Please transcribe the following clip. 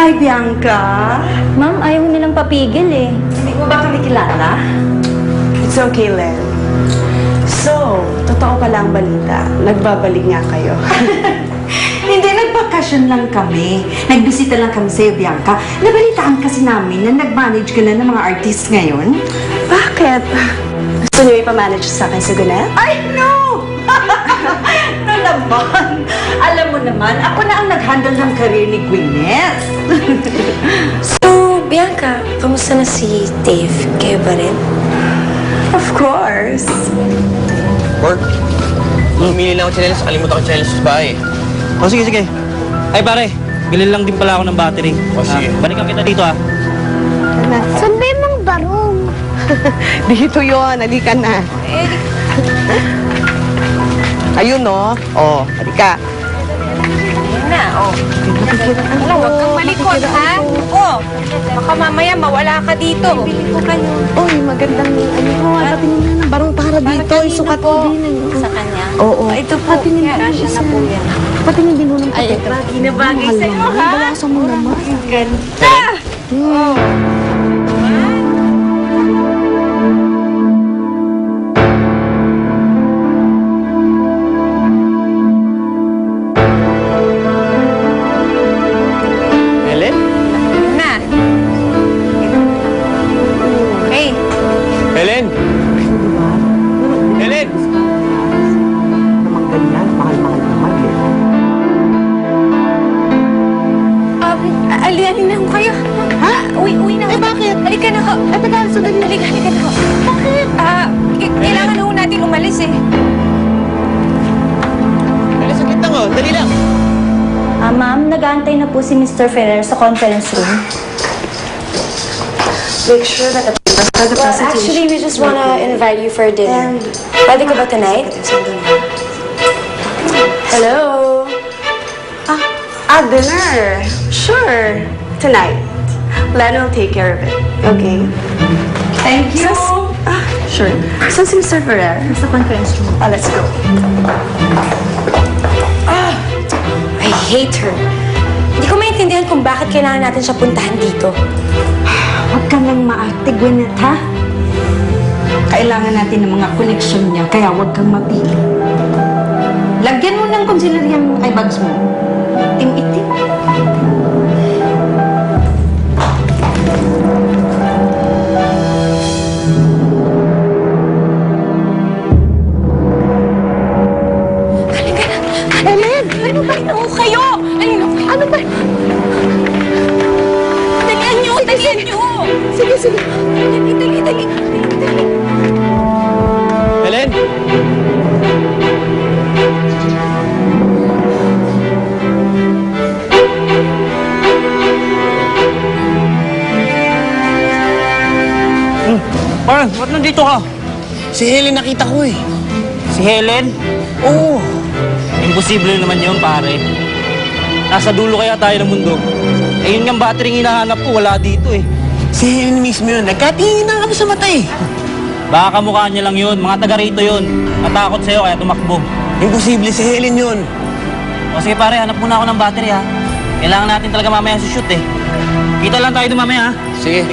Hi, Bianca. Ma'am, ayaw nilang papigil eh. Hindi mo ba kami kilala? It's okay, Len. So, totoo pala ang balita. Nagbabalik nga kayo. Hindi, nagbakasyon lang kami. Nagbisita lang kami sa'yo, Bianca. Nabalitaan kasi namin na nag-manage ka na ng mga artists ngayon. Bakit? Gusto niyo ipamanage sa akin si Gwinnett? Ay, no! No naman. Alam mo naman, ako na ang nag-handle ng career ni Gwyneth. So, Bianca, kamusta na si Dave? Kayo ba rin? Of course. Work? Bumili lang ako chinelas. Kalimutan ko chinelas sa bahay. O sige, sige. Ay pare, bilhin lang din pala ako ng battery. O sige. Balikan kita dito ah. Saan ba yung mga barong? Dito yun. Halika na. Ayun, no? Oh, halika. Huwag kang malikot, ha? Oh, baka mamaya mawala ka dito. Bili ko kayo. Uy, magandang ano ko. Patingin na ng barong para dito. Isukat ko din. Sa kanya? Oo. Ito po, kasya na po yan. Patingin din mo ng puti. Bagay na bagay sa'yo, ha? Balasan mo naman. Ganda! Oh. Helen? Na. Okay. Helen! Helen! Naman ganyan. Mahal-mahal naman eh. Alin na ho kayo. Ha? Uwi na ho. Bakit? Halika na ho. Teka, sandali. Halika na ho. Bakit? Kailangan na ho natin umalis eh. Helen, saglit lang oh. Dali lang. Ma'am, nag-aantay na po si Mr. Ferrer sa conference room. Make sure that the Well, actually, we just wanna invite you for dinner. Pwede ko ba tonight? Hello? Dinner. Sure. Tonight. Len will take care of it. Okay? Thank you. Sure. Saan si Mr. Ferrer? Sa conference room. Let's go. I hate her. Hindi ko maintindihan kung bakit kailangan natin siya puntahan dito. Huwag ka nang maarte, Gwyneth, ha? Kailangan natin ng mga koneksyon niya, kaya huwag kang mapili. Lagyan mo ng concealer yung eye bags mo. Itim-itim. Halika na. Helen! Ano ba? Ano kayo? Ano ba? Dalian niyo! Dalian niyo! Sige, sige. Dali. Helen! Parang, ba't nandito ka? Si Helen nakita ko eh. Si Helen? Oo. Imposible naman yun, pare. Nasa dulo kaya tayo ng mundo. Eh, yun yung battery hinahanap ko, wala dito eh. Si Helen mismo yun. Nagkatingin kami sa mata eh. Baka kamukha niya lang yun, mga taga rito yun. Natakot sa'yo kaya tumakbo. Imposible si Helen yun. O sige pare, hanap muna ako ng battery ha. Kailangan natin talaga mamaya sa shoot eh. Kita lang tayo doon mamaya ha. Sige.